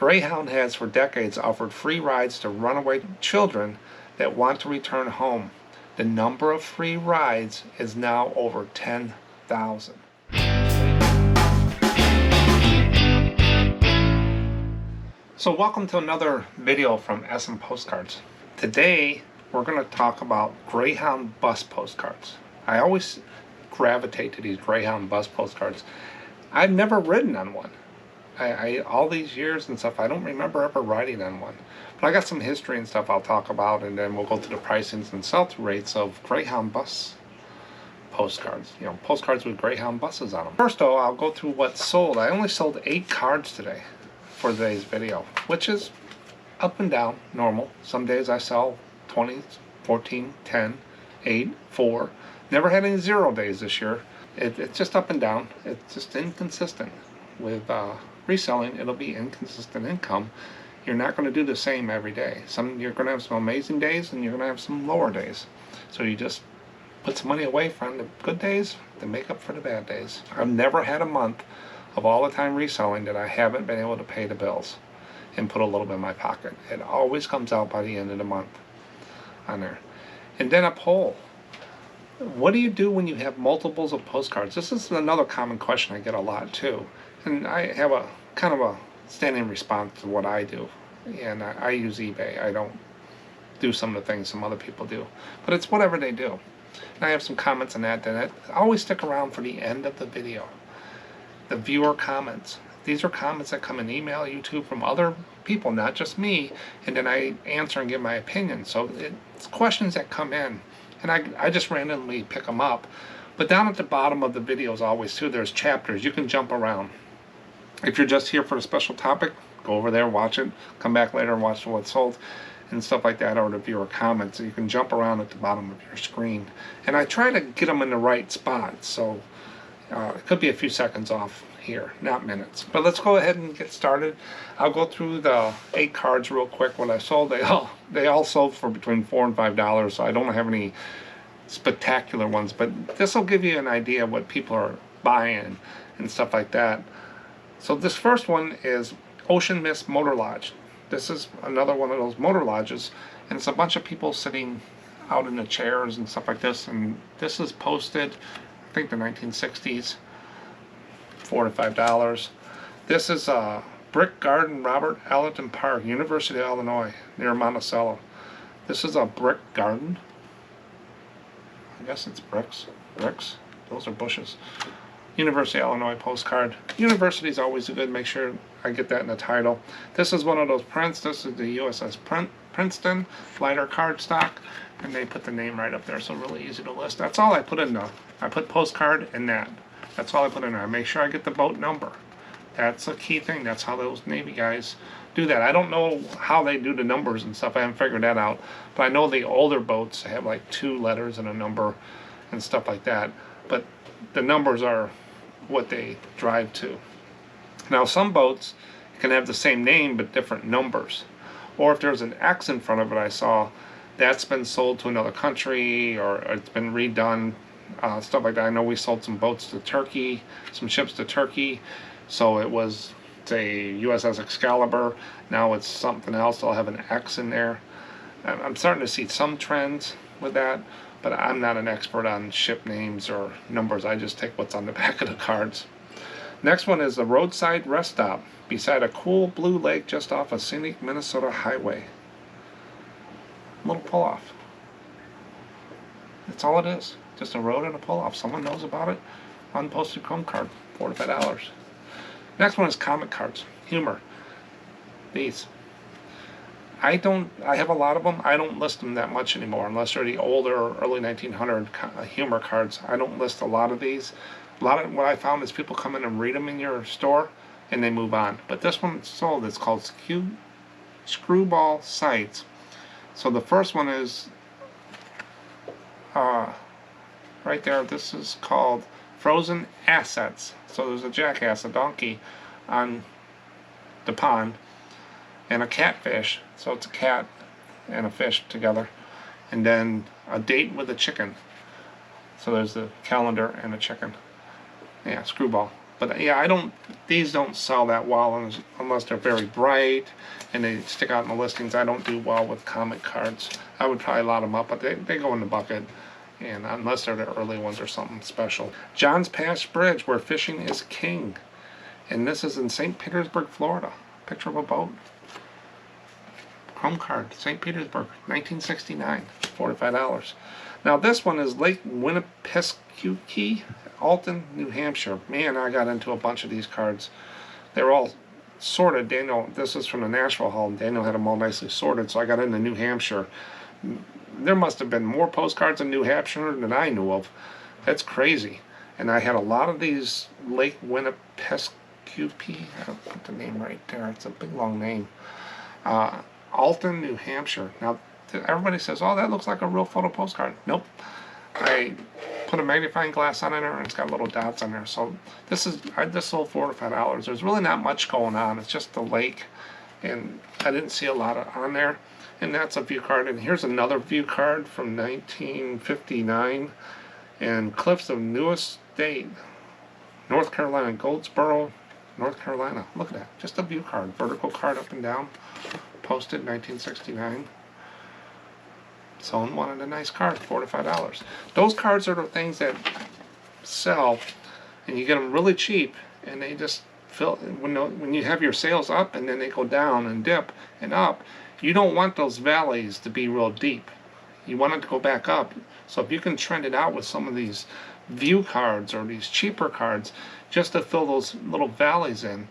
Greyhound has for decades offered free rides to runaway children that want to return home. The number of free rides is now over 10,000. So welcome to another video from SMPostcards. Today we're going to talk about Greyhound Bus postcards. I always gravitate to these Greyhound Bus postcards. I've never ridden on one. I all these years and stuff, I don't remember ever riding on one. But I got some history and stuff I'll talk about, and then we'll go to the pricings and sell-through rates of Greyhound Bus postcards. You know, postcards with Greyhound buses on them. First though, I'll go through what's sold. I only sold 8 cards today for today's video, which is up and down, normal. Some days I sell 20, 14, 10, 8, 4. Never had any 0 days this year. It's just up and down. It's just inconsistent. With reselling, it'll be inconsistent income. You're not going to do the same every day. You're going to have some amazing days and you're going to have some lower days. So you just put some money away from the good days to make up for the bad days. I've never had a month of all the time reselling that I haven't been able to pay the bills and put a little bit in my pocket. It always comes out by the end of the month on there. And then a poll. What do you do when you have multiples of postcards? This is another common question I get a lot too. And I have a kind of a standing response to what I do. And I use eBay. I don't do some of the things some other people do. But it's whatever they do. And I have some comments on that. And I always stick around for the end of the video. The viewer comments. These are comments that come in email, YouTube, from other people, not just me. And then I answer and give my opinion. So it's questions that come in. And I just randomly pick them up. But down at the bottom of the videos always too, there's chapters. You can jump around. If you're just here for a special topic, go over there, watch it. Come back later and watch what's sold and stuff like that, or the viewer comments. So you can jump around at the bottom of your screen. And I try to get them in the right spot. So it could be a few seconds off here, not minutes. But let's go ahead and get started. I'll go through the 8 cards real quick. What I sold, they all sold for between $4 and $5. So I don't have any spectacular ones, but this will give you an idea of what people are buying and stuff like that. So this first one is Ocean Mist Motor Lodge. This is another one of those motor lodges, and it's a bunch of people sitting out in the chairs and stuff like this. And this is posted, I think, the 1960s, $4 to $5. This is Brick Garden Robert Allerton Park, University of Illinois, near Monticello. This is a brick garden. I guess it's bricks. Those are bushes. University of Illinois postcard. University is always good. Make sure I get that in the title. This is one of those prints. This is the USS Princeton, lighter cardstock, and they put the name right up there, so really easy to list. That's all I put in there. I put postcard and that. That's all I put in there. I make sure I get the boat number. That's a key thing. That's how those Navy guys do that. I don't know how they do the numbers and stuff. I haven't figured that out. But I know the older boats have like 2 letters and a number and stuff like that. But the numbers are what they drive to. Now some boats can have the same name but different numbers. Or if there's an X in front of it, I saw that's been sold to another country or it's been redone, stuff like that. I know we sold some boats to Turkey, some ships to Turkey. So it was, say, USS Excalibur. Now it's something else. They'll have an X in there. I'm starting to see some trends with that, but I'm not an expert on ship names or numbers. I just take what's on the back of the cards. Next one is a roadside rest stop beside a cool blue lake just off a scenic Minnesota highway. Little pull-off. That's all it is. Just a road and a pull-off. Someone knows about it. Unposted Chrome card, $4 to $5. Next one is comic cards. Humor. These. I have a lot of them. I don't list them that much anymore unless they're the older, early 1900 humor cards. I don't list a lot of these. A lot of what I found is people come in and read them in your store and they move on. But this one sold. It's called Screwball Sights. So the first one is right there. This is called Frozen Assets. So there's a jackass, a donkey, on the pond, and a catfish. So it's a cat and a fish together. And then a date with a chicken. So there's the calendar and a chicken. Yeah, screwball. But yeah, these don't sell that well unless they're very bright and they stick out in the listings. I don't do well with comic cards. I would probably lot them up, but they go in the bucket. And unless they're the early ones or something special. John's Pass Bridge, where fishing is king. And this is in St. Petersburg, Florida. Picture of a boat. Chrome card, St. Petersburg, 1969, $45. Now this one is Lake Winnipesaukee, Alton, New Hampshire. Man, I got into a bunch of these cards. They were all sorted. Daniel, this is from the Nashville Hall. Daniel had them all nicely sorted, so I got into New Hampshire. There must have been more postcards in New Hampshire than I knew of. That's crazy. And I had a lot of these Lake Winnipesaukee. I don't put the name right there. It's a big long name. Alton, New Hampshire. Now, everybody says, oh, that looks like a real photo postcard. Nope. I put a magnifying glass on it, and it's got little dots on there. So this sold $4 to $5. There's really not much going on. It's just the lake, and I didn't see a lot on there. And that's a view card. And here's another view card from 1959. And Cliffs of Newest State, North Carolina, Goldsboro, North Carolina. Look at that. Just a view card. Vertical card up and down. Posted 1969. Someone wanted a nice card, $4 to $5. Those cards are the things that sell, and you get them really cheap, and they just fill. When you have your sales up and then they go down and dip and up, you don't want those valleys to be real deep. You want it to go back up. So if you can trend it out with some of these view cards or these cheaper cards, just to fill those little valleys in,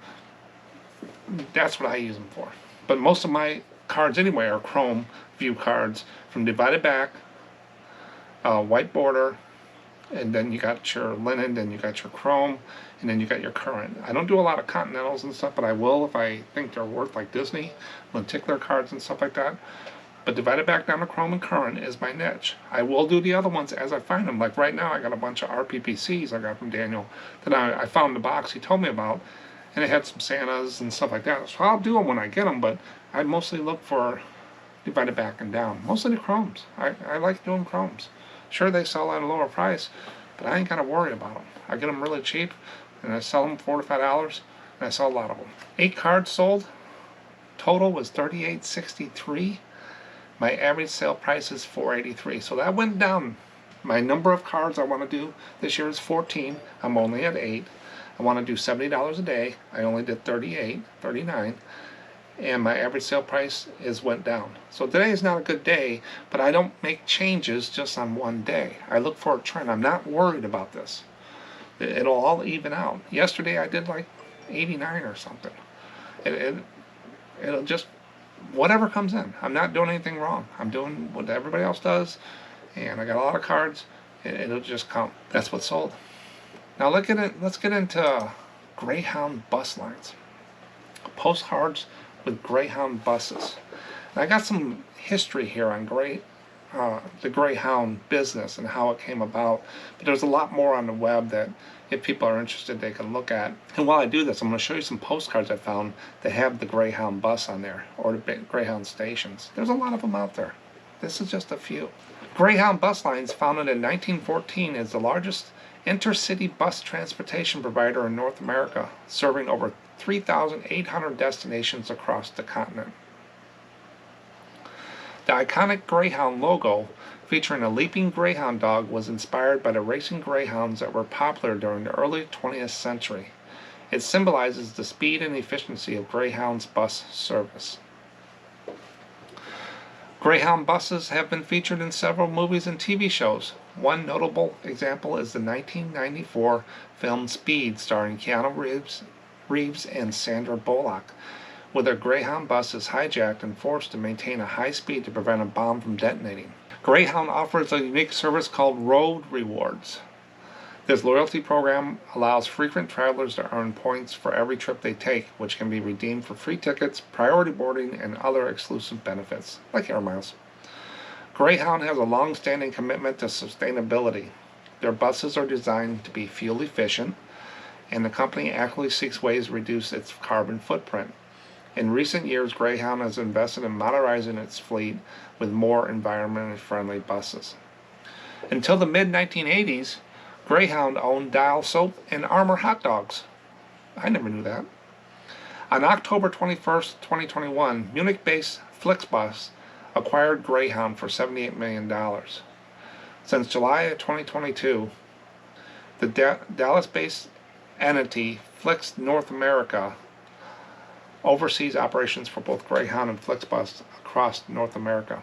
that's what I use them for. But most of my cards anyway are chrome view cards from divided back, white border, and then you got your linen, then you got your chrome, and then you got your current. I don't do a lot of continentals and stuff, but I will if I think they're worth, like Disney, lenticular cards and stuff like that. But divided back down to chrome and current is my niche. I will do the other ones as I find them. Like right now I got a bunch of RPPCs I got from Daniel that I found in the box he told me about, and it had some Santas and stuff like that. So I'll do them when I get them, but I mostly look for divided back and down. Mostly the chromes. I like doing chromes. Sure, they sell at a lower price, but I ain't got to worry about them. I get them really cheap, and I sell them $4 to $5, and I sell a lot of them. 8 cards sold. Total was $38.63. My average sale price is $4.83. So that went down. My number of cards I want to do this year is 14. I'm only at 8. I want to do $70 a day. I only did $39. And my average sale price went down. So today is not a good day, but I don't make changes just on one day. I look for a trend. I'm not worried about this. It'll all even out. Yesterday I did like 89 or something. It'll just, whatever comes in. I'm not doing anything wrong. I'm doing what everybody else does, and I got a lot of cards. It'll just come. That's what sold. Now let's get into Greyhound bus lines. Postcards with Greyhound buses. And I got some history here on the Greyhound business and how it came about, but there's a lot more on the web that if people are interested they can look at. And while I do this, I'm going to show you some postcards I found that have the Greyhound bus on there, or the Greyhound stations. There's a lot of them out there. This is just a few. Greyhound Bus Lines, founded in 1914, is the largest intercity bus transportation provider in North America, serving over 3,800 destinations across the continent. The iconic Greyhound logo, featuring a leaping greyhound dog, was inspired by the racing greyhounds that were popular during the early 20th century. It symbolizes the speed and efficiency of Greyhound's bus service. Greyhound buses have been featured in several movies and TV shows. One notable example is the 1994 film Speed, starring Keanu Reeves and Sandra Bullock, where a Greyhound bus is hijacked and forced to maintain a high speed to prevent a bomb from detonating. Greyhound offers a unique service called Road Rewards. This loyalty program allows frequent travelers to earn points for every trip they take, which can be redeemed for free tickets, priority boarding, and other exclusive benefits, like air miles. Greyhound has a long-standing commitment to sustainability. Their buses are designed to be fuel efficient, and the company actively seeks ways to reduce its carbon footprint. In recent years, Greyhound has invested in modernizing its fleet with more environmentally friendly buses. Until the mid-1980s, Greyhound owned Dial Soap and Armour hot dogs. I never knew that. On October 21st, 2021, Munich-based Flixbus acquired Greyhound for $78 million. Since July of 2022, the Dallas-based entity Flix North America oversees operations for both Greyhound and Flixbus across North America.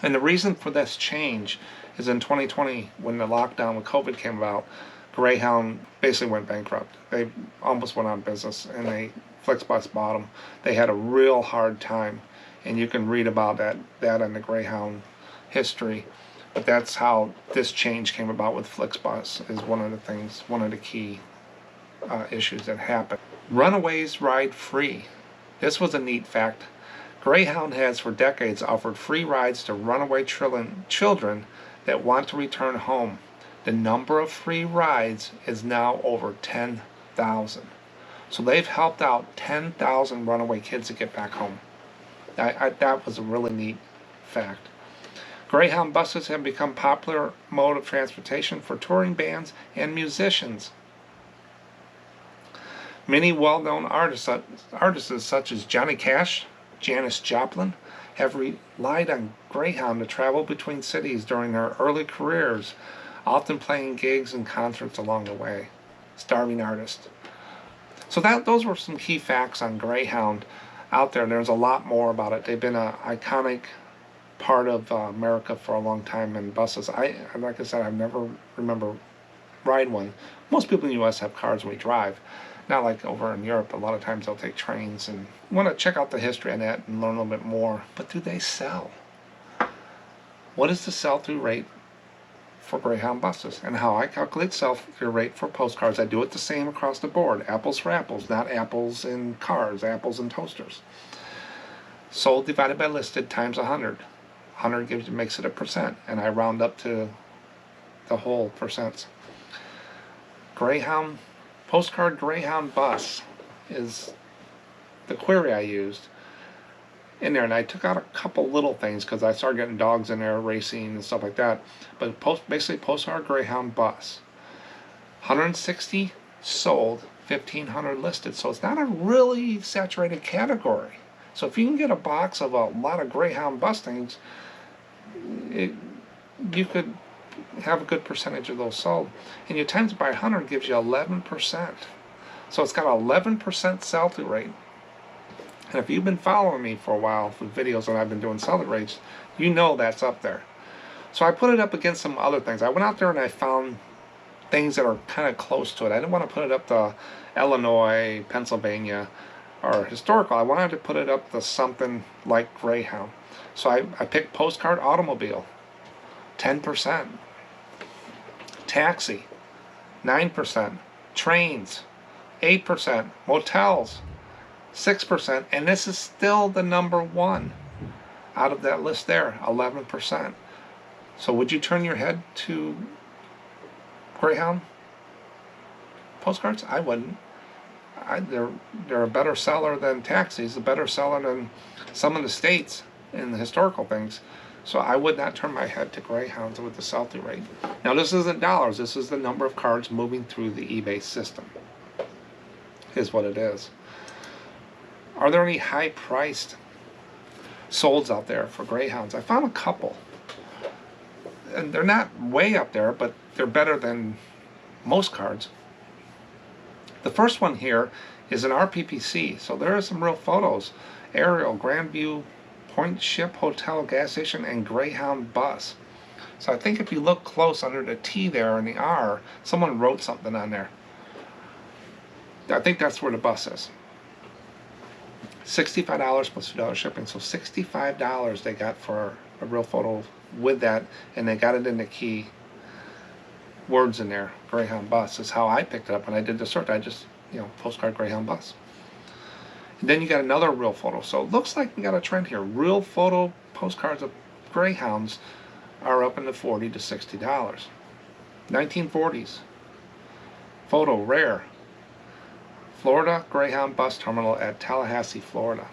And the reason for this change is in 2020, when the lockdown with COVID came about, Greyhound basically went bankrupt. They almost went out of business, and Flixbus bought them. They had a real hard time, and you can read about that in the Greyhound history. But that's how this change came about with Flixbus, is one of the key issues that happened. Runaways ride free. This was a neat fact. Greyhound has for decades offered free rides to runaway children that want to return home. The number of free rides is now over 10,000. So they've helped out 10,000 runaway kids to get back home. That was a really neat fact. Greyhound buses have become a popular mode of transportation for touring bands and musicians. Many well-known artists such as Johnny Cash, Janis Joplin, have relied on Greyhound to travel between cities during their early careers, often playing gigs and concerts along the way. Starving artists. So those were some key facts on Greyhound out there. There's a lot more about it. They've been an iconic part of America for a long time in buses. Like I said, I've never remember riding one. Most people in the U.S. have cars when we drive. Not like over in Europe. A lot of times they'll take trains, and want to check out the history on that and learn a little bit more. But do they sell? What is the sell-through rate for Greyhound buses? And how I calculate sell-through rate for postcards, I do it the same across the board. Apples for apples, not apples in cars, apples in toasters. Sold divided by listed times 100. 100 makes it a percent, and I round up to the whole percents. Postcard Greyhound Bus is the query I used in there, and I took out a couple little things because I started getting dogs in there racing and stuff like that. But basically Postcard Greyhound Bus, 160 sold, 1,500 listed, so it's not a really saturated category. So if you can get a box of a lot of Greyhound bus things, you could have a good percentage of those sold. And you times it by 100 gives you 11%. So it's got an 11% sell-through rate. And if you've been following me for a while for videos that I've been doing sell-through rates, you know that's up there. So I put it up against some other things. I went out there and I found things that are kind of close to it. I didn't want to put it up to Illinois, Pennsylvania, or historical. I wanted to put it up to something like Greyhound. So I picked Postcard Automobile, 10%. Taxi, 9%. Trains, 8%. Motels, 6%. And this is still the number one out of that list there, 11%. So would you turn your head to Greyhound postcards? I wouldn't. They're a better seller than taxis, a better seller than some of the states in the historical things. So I would not turn my head to Greyhounds with the sell-through rate. Now this isn't dollars, this is the number of cards moving through the eBay system, is what it is. Are there any high-priced solds out there for Greyhounds? I found a couple. And they're not way up there, but they're better than most cards. The first one here is an RPPC, so there are some real photos. Aerial, Grandview, Point Ship Hotel, gas station, and Greyhound Bus. So I think if you look close under the T there and the R, someone wrote something on there. I think that's where the bus is. $65 plus $2 shipping, so $65 they got for a real photo with that, and they got it in the key words in there. Greyhound Bus is how I picked it up when I did the search. I just, Postcard Greyhound Bus. And then you got another real photo. So it looks like we got a trend here. Real photo postcards of Greyhounds are up in the $40 to $60. 1940s. Photo, rare. Florida Greyhound Bus Terminal at Tallahassee, Florida.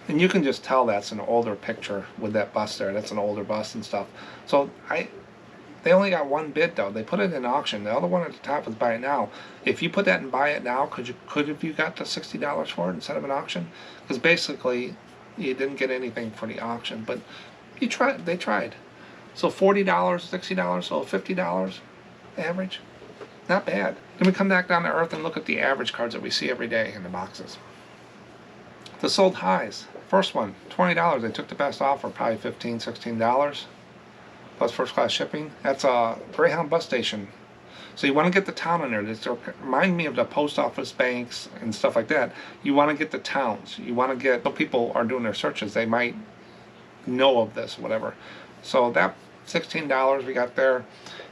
And you can just tell that's an older picture with that bus there. That's an older bus and stuff. So They only got one bid though. They put it in auction. The other one at the top is buy it now. If you put that in buy it now, could have you got the $60 for it instead of an auction? Because basically you didn't get anything for the auction, but you tried. They tried. So $40, $60, so $50 average. Not bad. Then we come back down to earth and look at the average cards that we see every day in the boxes. The sold highs. First one, $20. They took the best offer, probably $15, $16 plus first class shipping. That's a Greyhound bus station. So you want to get the town in there. This remind me of the post office, banks, and stuff like that. You want to get the towns. You want to get, so people are doing their searches. They might know of this, whatever. So that $16 we got there.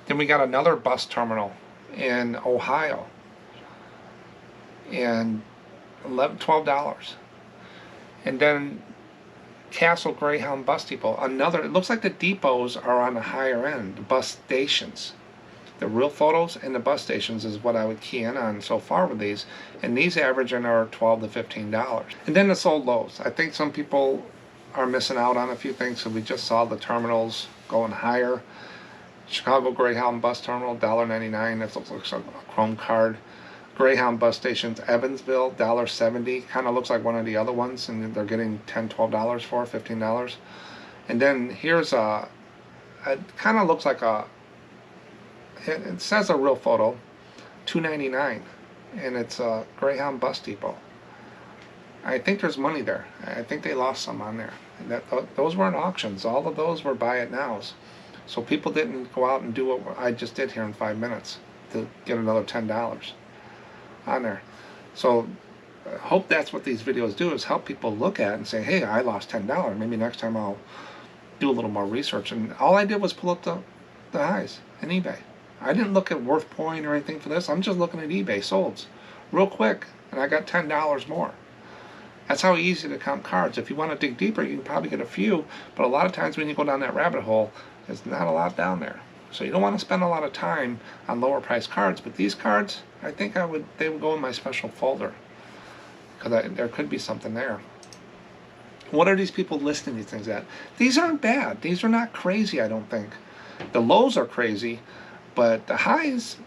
Then we got another bus terminal in Ohio, and $12. And then Castle Greyhound Bus Depot, another. It looks like the depots are on the higher end, the bus stations. The real photos and the bus stations is what I would key in on so far with these, and these averaging are $12 to $15. And then the sold lows. I think some people are missing out on a few things, so we just saw the terminals going higher. Chicago Greyhound Bus Terminal, $1.99. That looks like a Chrome card. Greyhound Bus Stations, Evansville, $1.70. Kind of looks like one of the other ones, and they're getting $10, $12 for $15. And then here's a. It kind of looks like a. It says a real photo, $2.99, and it's a Greyhound Bus Depot. I think there's money there. I think they lost some on there. Those weren't auctions. All of those were buy it nows. So people didn't go out and do what I just did here in 5 minutes to get another $10 on there. So I hope that's what these videos do, is help people look at it and say, hey, I lost $10. Maybe next time I'll do a little more research. And all I did was pull up the highs in eBay. I didn't look at WorthPoint or anything for this. I'm just looking at eBay solds real quick, and I got $10 more. That's how easy to count cards. If you want to dig deeper, you can probably get a few, but a lot of times when you go down that rabbit hole, there's not a lot down there. So you don't want to spend a lot of time on lower price cards, but these cards, I think they would go in my special folder, because there could be something there. What are these people listing these things at? These aren't bad. These are not crazy, I don't think. The lows are crazy, but the highs,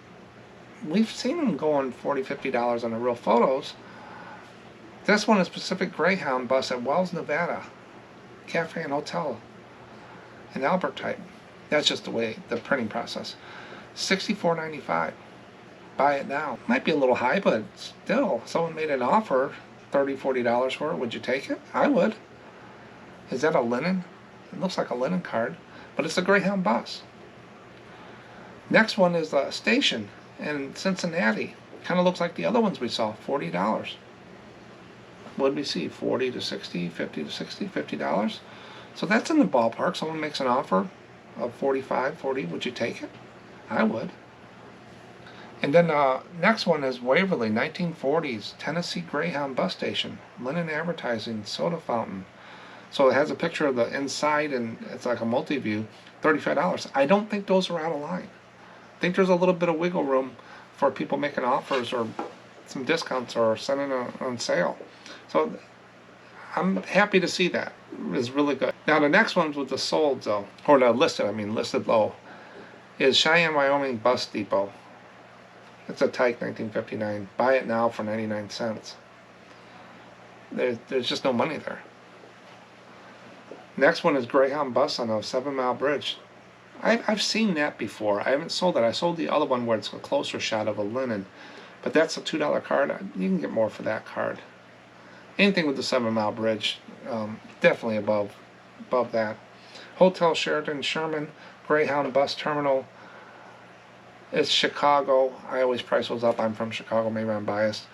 we've seen them going $40, $50 on the real photos. This one is Pacific Greyhound Bus at Wells, Nevada. Cafe and Hotel. An Albert type. That's just the way, the printing process. $64.95. Buy it now. Might be a little high, but still, someone made an offer, $30, $40 for it. Would you take it? I would. Is that a linen? It looks like a linen card, but it's a Greyhound bus. Next one is a station in Cincinnati. Kind of looks like the other ones we saw, $40. What did we see? 40 to 60, 50 to 60, $50. So that's in the ballpark. Someone makes an offer of 45, 40. Would you take it? I would. And then next one is Waverly, 1940s, Tennessee Greyhound Bus Station. Linen advertising, soda fountain. So it has a picture of the inside, and it's like a multi-view, $35. I don't think those are out of line. I think there's a little bit of wiggle room for people making offers or some discounts or sending it on sale. So I'm happy to see that. It's really good. Now the next ones with the sold though, or the listed low, is Cheyenne, Wyoming Bus Depot. It's a Tyke 1959. Buy it now for 99 cents. There's just no money there. Next one is Greyhound Bus on a 7 Mile Bridge. I've seen that before. I haven't sold it. I sold the other one where it's a closer shot of a linen. But that's a $2 card. You can get more for that card. Anything with the 7 Mile Bridge, definitely above that. Hotel Sheraton Sherman, Greyhound Bus Terminal. It's Chicago. I always price those up. I'm from Chicago. Maybe I'm biased.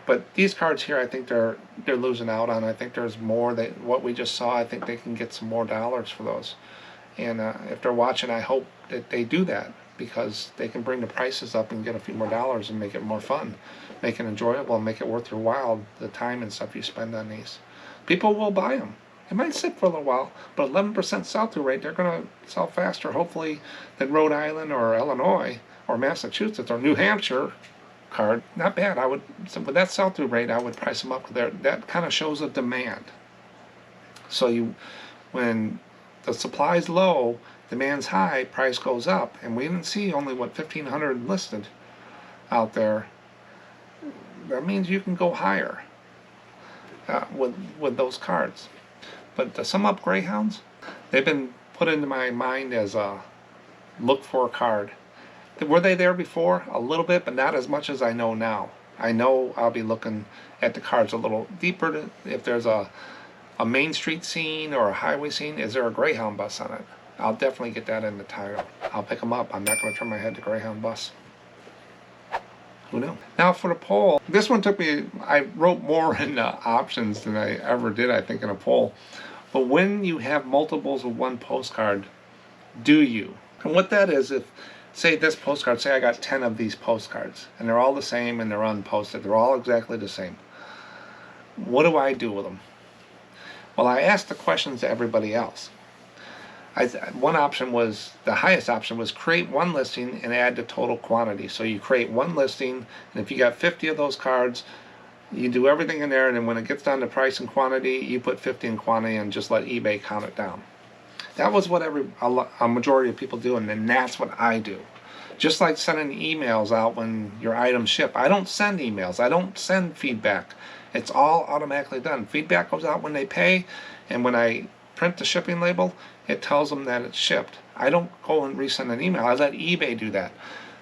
But these cards here, I think they're losing out on. I think there's more. What we just saw, I think they can get some more dollars for those. And if they're watching, I hope that they do that, because they can bring the prices up and get a few more dollars and make it more fun, make it enjoyable, and make it worth your while, the time and stuff you spend on these. People will buy them. It might sit for a little while, but 11% sell-through rate, they're going to sell faster, hopefully, than Rhode Island or Illinois or Massachusetts or New Hampshire card. Not bad. So with that sell-through rate, I would price them up. That kind of shows a demand. So when the supply is low, demand's high, price goes up, and we didn't see only what 1,500 listed out there, that means you can go higher with those cards. But to sum up Greyhounds, they've been put into my mind as a look for a card. Were they there before? A little bit, but not as much as I know now. I know I'll be looking at the cards a little deeper. If there's a main street scene or a highway scene, is there a Greyhound bus on it? I'll definitely get that in the title. I'll pick them up. I'm not going to turn my head to Greyhound bus. Who knew? Now for the poll, this one took me, I wrote more in the options than I ever did, I think, in a poll. But when you have multiples of one postcard, do you? And what that is, if, say this postcard, say I got 10 of these postcards, and they're all the same and they're unposted, they're all exactly the same. What do I do with them? Well, I asked the questions to everybody else. One option was, the highest option was create one listing and add the total quantity. So you create one listing, and if you got 50 of those cards, you do everything in there, and then when it gets down to price and quantity, you put 50 in quantity and just let eBay count it down. That was what a majority of people do, and then that's what I do. Just like sending emails out when your items ship. I don't send emails. I don't send feedback. It's all automatically done. Feedback goes out when they pay, and when I print the shipping label, it tells them that it's shipped. I don't go and resend an email. I let eBay do that.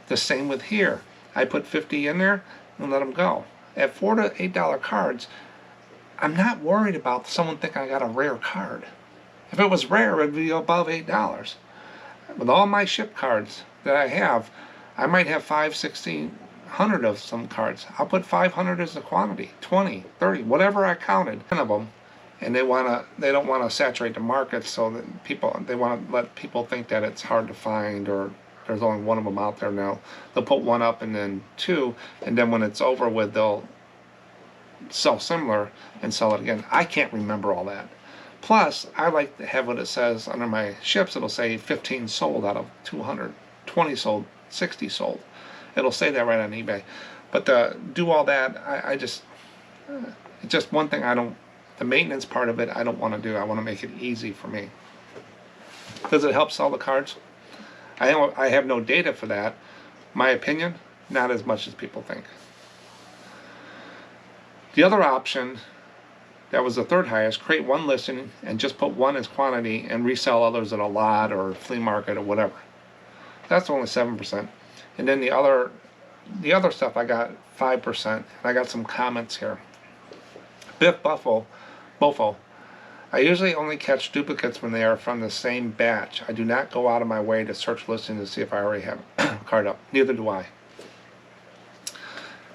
The same with here. I put 50 in there and let them go. At $4 to $8 cards, I'm not worried about someone thinking I got a rare card. If it was rare, it would be above $8. With all my ship cards that I have, I might have 1,600 of some cards. I'll put 500 as the quantity, 20, 30, whatever I counted, 10 of them. And they don't want to saturate the market, so that they want to let people think that it's hard to find, or there's only one of them out there now. They'll put one up and then two, and then when it's over with, they'll sell similar and sell it again. I can't remember all that. Plus, I like to have what it says under my ships. It'll say 15 sold out of 200, 20 sold, 60 sold. It'll say that right on eBay. But to do all that, it's just one thing the maintenance part of it, I don't want to do. I want to make it easy for me. Does it help sell the cards? I have no data for that. My opinion, not as much as people think. The other option, that was the third highest, create one listing and just put one as quantity and resell others at a lot or flea market or whatever. That's only 7%. And then the other stuff, I got 5%. And I got some comments here. Biff Bofo. I usually only catch duplicates when they are from the same batch. I do not go out of my way to search listings to see if I already have a card up. Neither do I.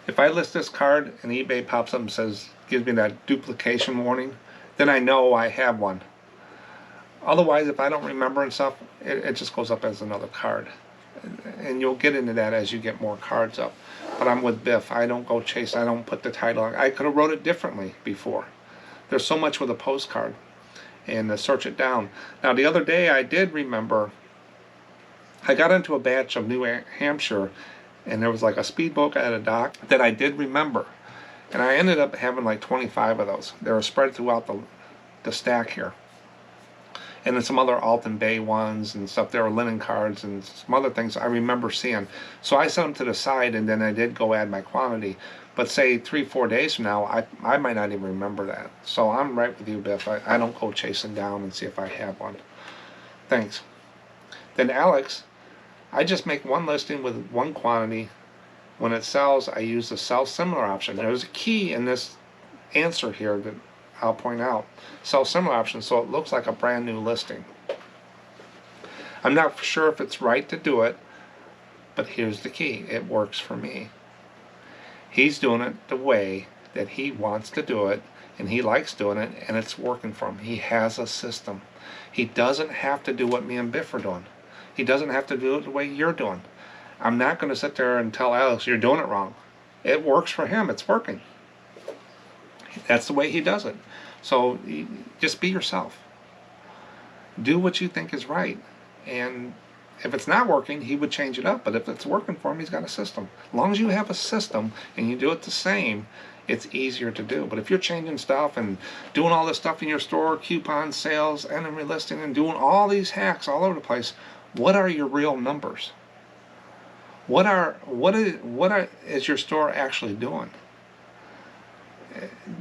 If I list this card and eBay pops up and gives me that duplication warning, then I know I have one. Otherwise, if I don't remember and stuff, it just goes up as another card. And you'll get into that as you get more cards up. But I'm with Biff. I don't go chase. I don't put the title on. I could have wrote it differently before. There's so much with a postcard. And search it down. Now, the other day I did remember, I got into a batch of New Hampshire, and there was like a speedboat at a dock that I did remember. And I ended up having like 25 of those. They were spread throughout the stack here. And then some other Alton Bay ones and stuff. There were linen cards and some other things I remember seeing. So I set them to the side, and then I did go add my quantity. But say 3-4 days from now, I might not even remember that. So I'm right with you, Biff. I don't go chasing down and see if I have one. Thanks. Then Alex, I just make one listing with one quantity. When it sells, I use the sell similar option. There's a key in this answer here that I'll point out. Sell similar option, so it looks like a brand new listing. I'm not sure if it's right to do it, but here's the key. It works for me. He's doing it the way that he wants to do it, and he likes doing it, and it's working for him. He has a system. He doesn't have to do what me and Biff are doing. He doesn't have to do it the way you're doing. I'm not going to sit there and tell Alex, you're doing it wrong. It works for him. It's working. That's the way he does it. So just be yourself. Do what you think is right. And if it's not working, he would change it up. But if it's working for him, he's got a system. As long as you have a system and you do it the same, it's easier to do. But if you're changing stuff and doing all this stuff in your store, coupon sales, enemy listing, and doing all these hacks all over the place, what are your real numbers? What is your store actually doing?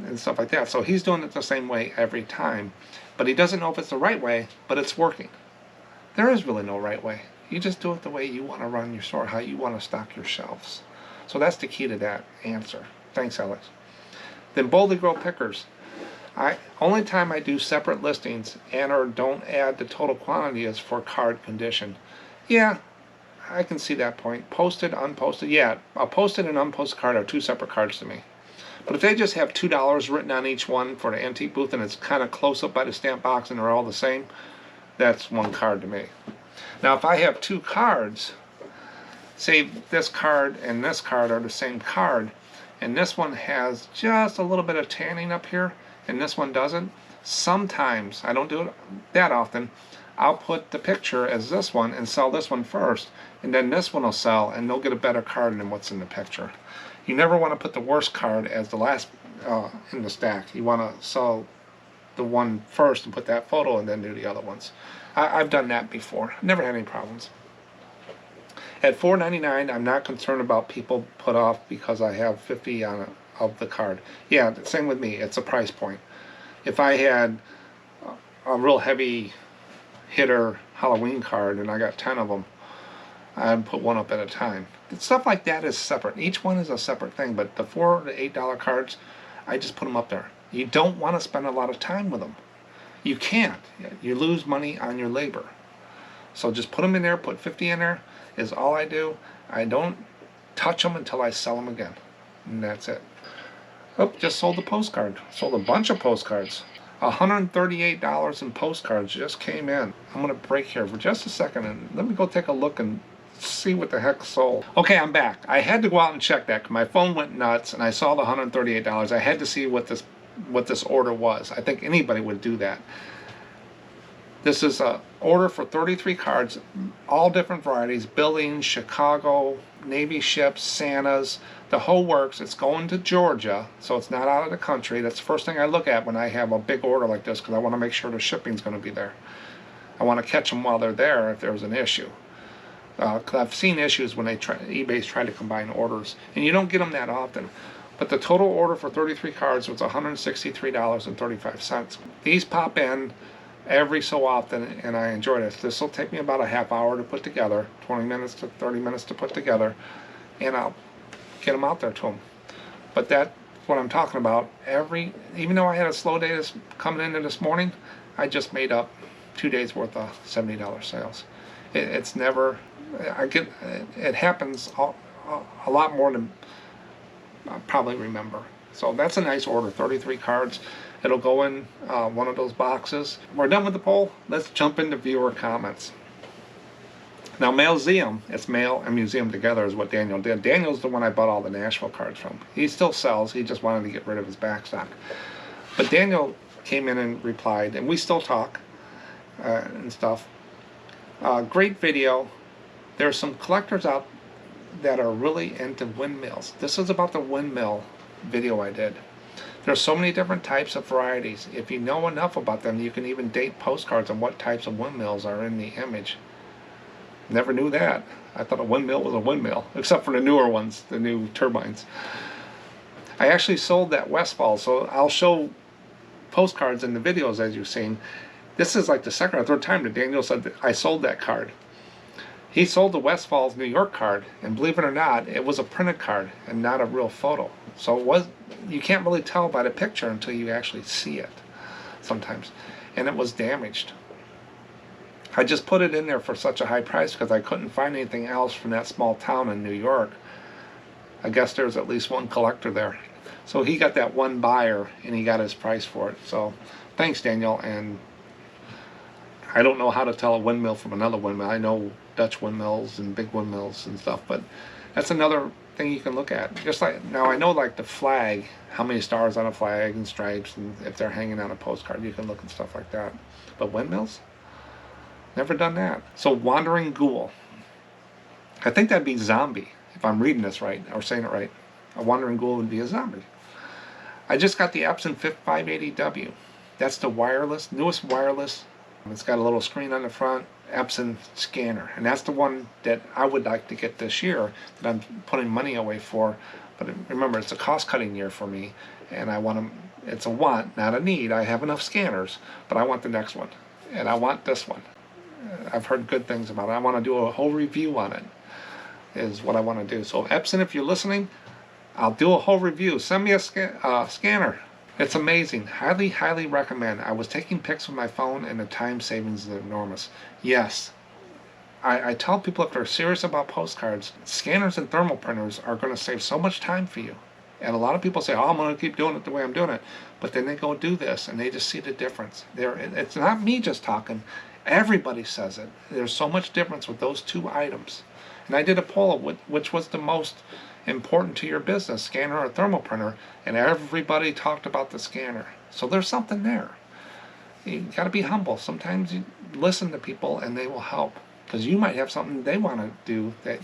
And stuff like that. So he's doing it the same way every time, but he doesn't know if it's the right way, but it's working. There is really no right way. You just do it the way you want to run your store, how you want to stock your shelves. So that's the key to that answer. Thanks, Alex. Then boldly grow pickers. Only time I do separate listings and or don't add the total quantity is for card condition. Yeah, I can see that point. Posted, unposted. Yeah, a posted and unposted card are two separate cards to me. But if they just have $2 written on each one for the antique booth and it's kind of close up by the stamp box and they're all the same, that's one card to me. Now if I have two cards, say this card and this card are the same card, and this one has just a little bit of tanning up here and this one doesn't, sometimes, I don't do it that often, I'll put the picture as this one and sell this one first, and then this one will sell and they'll get a better card than what's in the picture. You never want to put the worst card as the last in the stack. You want to sell the one first and put that photo and then do the other ones. I've done that before. Never had any problems. At $4.99, I'm not concerned about people put off because I have 50 on it of the card. Yeah, same with me. It's a price point. If I had a real heavy hitter Halloween card and I got 10 of them, I'd put one up at a time. Stuff like that is separate. Each one is a separate thing, but the $4 to $8 cards, I just put them up there. You don't want to spend a lot of time with them. You can't. You lose money on your labor. So just put them in there, put 50 in there, is all I do. I don't touch them until I sell them again. And that's it. Oh, just sold a postcard. Sold a bunch of postcards. $138 in postcards just came in. I'm going to break here for just a second and let me go take a look and see what the heck sold. Okay, I'm back. I had to go out and check that because my phone went nuts and I saw the $138. I had to see what this order was. I think anybody would do that. This is an order for 33 cards, all different varieties, Billings, Chicago, Navy ships, Santas, the whole works. It's going to Georgia, so it's not out of the country. That's the first thing I look at when I have a big order like this because I want to make sure the shipping's going to be there. I want to catch them while they're there if there's an issue. Because I've seen issues when eBay's try to combine orders, and you don't get them that often. But the total order for 33 cards was $163.35. These pop in every so often, and I enjoy this. This will take me about a half hour to put together, 20 minutes to 30 minutes to put together, and I'll get them out there to them. But that's what I'm talking about. Even though I had a slow day coming into this morning, I just made up 2 days worth of $70 sales. It's never, it happens a lot more than I probably remember. So that's a nice order, 33 cards. It'll go in one of those boxes. We're done with the poll. Let's jump into viewer comments. Now, Museum, it's mail and museum together is what Daniel did. Daniel's the one I bought all the Nashville cards from. He still sells. He just wanted to get rid of his backstock. But Daniel came in and replied, and we still talk and stuff. Great video. There's some collectors out that are really into windmills. This is about the windmill video I did. There's so many different types of varieties. If you know enough about them, you can even date postcards on what types of windmills are in the image. Never knew that. I thought a windmill was a windmill, except for the newer ones, the new turbines. I actually sold that Westfall, so I'll show postcards in the videos as you've seen. This is like the second or third time that Daniel said that I sold that card. He sold the Westfall's New York card, and believe it or not, it was a printed card and not a real photo. So you can't really tell by the picture until you actually see it sometimes. And it was damaged. I just put it in there for such a high price because I couldn't find anything else from that small town in New York. I guess there's at least one collector there. So he got that one buyer and he got his price for it. So thanks, Daniel. And I don't know how to tell a windmill from another windmill. I know Dutch windmills and big windmills and stuff, but that's another thing you can look at. Just like now, I know like the flag, how many stars on a flag and stripes, and if they're hanging on a postcard, you can look at stuff like that. But windmills, never done that. So Wandering Ghoul, I think that'd be zombie if I'm reading this right or saying it right. A wandering ghoul would be a zombie. I just got the Epson 580W. That's the wireless, newest wireless. It's got a little screen on the front, Epson scanner. And that's the one that I would like to get this year, that I'm putting money away for. But remember, it's a cost-cutting year for me, and I want to, it's a want, not a need. I have enough scanners, but I want the next one. And I want this one. I've heard good things about it. I want to do a whole review on it, is what I want to do. So Epson, if you're listening, I'll do a whole review. Send me a scanner. It's amazing. Highly, highly recommend. I was taking pics with my phone, and the time savings is enormous. Yes, I tell people, if they're serious about postcards, scanners and thermal printers are going to save so much time for you. And a lot of people say, oh, I'm going to keep doing it the way I'm doing it. But then they go do this, and they just see the difference. It's not me just talking. Everybody says it. There's so much difference with those two items. And I did a poll of which was the most important to your business, scanner or thermal printer, and everybody talked about the scanner. So there's something there. You got to be humble. Sometimes you listen to people and they will help, because you might have something they want to do, that,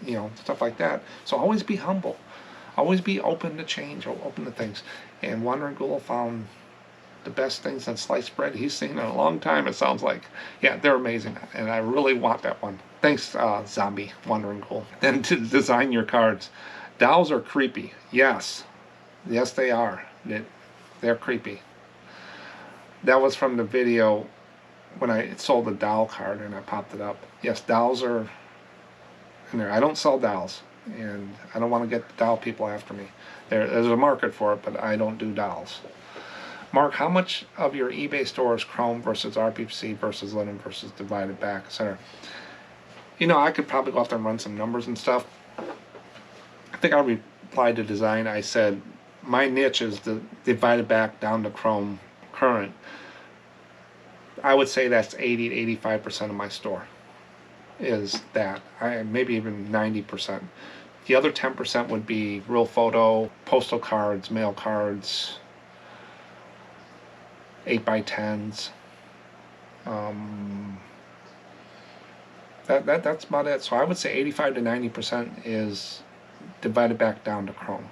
you know, stuff like that. So always be humble. Always be open to change, or open to things. And Wandering Ghoul found the best things in sliced bread he's seen in a long time, it sounds like. Yeah, they're amazing, and I really want that one. Thanks, Zombie Wandering Ghoul. Then to design your cards. Dowels are creepy. Yes. Yes, they are. They're creepy. That was from the video when I sold the dowel card and I popped it up. Yes, dowels are in there. I don't sell dowels, and I don't want to get the dowel people after me. There's a market for it, but I don't do dowels. Mark, how much of your eBay store is chrome versus RPC versus linen versus divided back, etc.? You know, I could probably go out there and run some numbers and stuff. I think I replied to design. I said my niche is the divided back down to chrome current. I would say that's 80 to 85% of my store is that. Maybe even 90%. The other 10% would be real photo, postal cards, mail cards, 8x10s. That's about it. So I would say 85 to 90% is divided back down to chrome.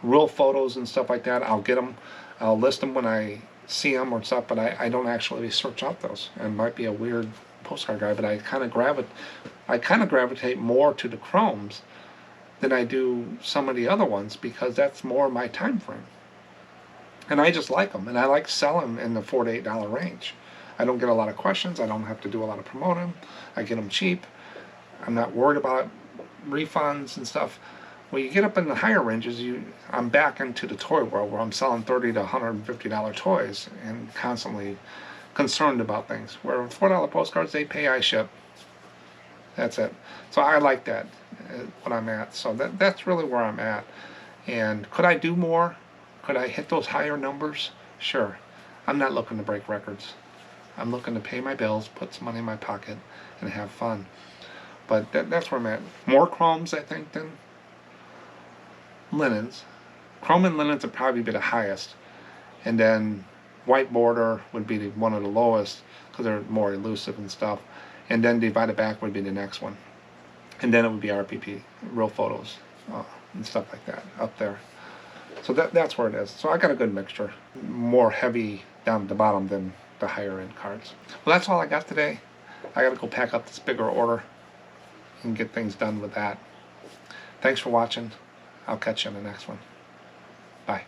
Real photos and stuff like that, I'll get them. I'll list them when I see them or stuff, but I don't actually search out those. And might be a weird postcard guy, but I kind of gravitate more to the chromes than I do some of the other ones, because that's more my time frame. And I just like them, and I like selling in the $4 to $8 range. I don't get a lot of questions. I don't have to do a lot of promoting. I get them cheap. I'm not worried about refunds and stuff. When you get up in the higher ranges, I'm back into the toy world where I'm selling $30 to $150 toys and constantly concerned about things. Where with $4 postcards, they pay, I ship. That's it. So I like that, what I'm at. So that's really where I'm at. And could I do more? Could I hit those higher numbers? Sure. I'm not looking to break records. I'm looking to pay my bills, put some money in my pocket, and have fun. But that's where I'm at. More chromes, I think, than linens. Chrome and linens would probably be the highest. And then white border would be one of the lowest, because they're more elusive and stuff. And then divided back would be the next one. And then it would be RPP, real photos, and stuff like that up there. So that's where it is. So I got a good mixture. More heavy down at the bottom than the higher end cards. Well, that's all I got today. I got to go pack up this bigger order and get things done with that. Thanks for watching. I'll catch you on the next one. Bye.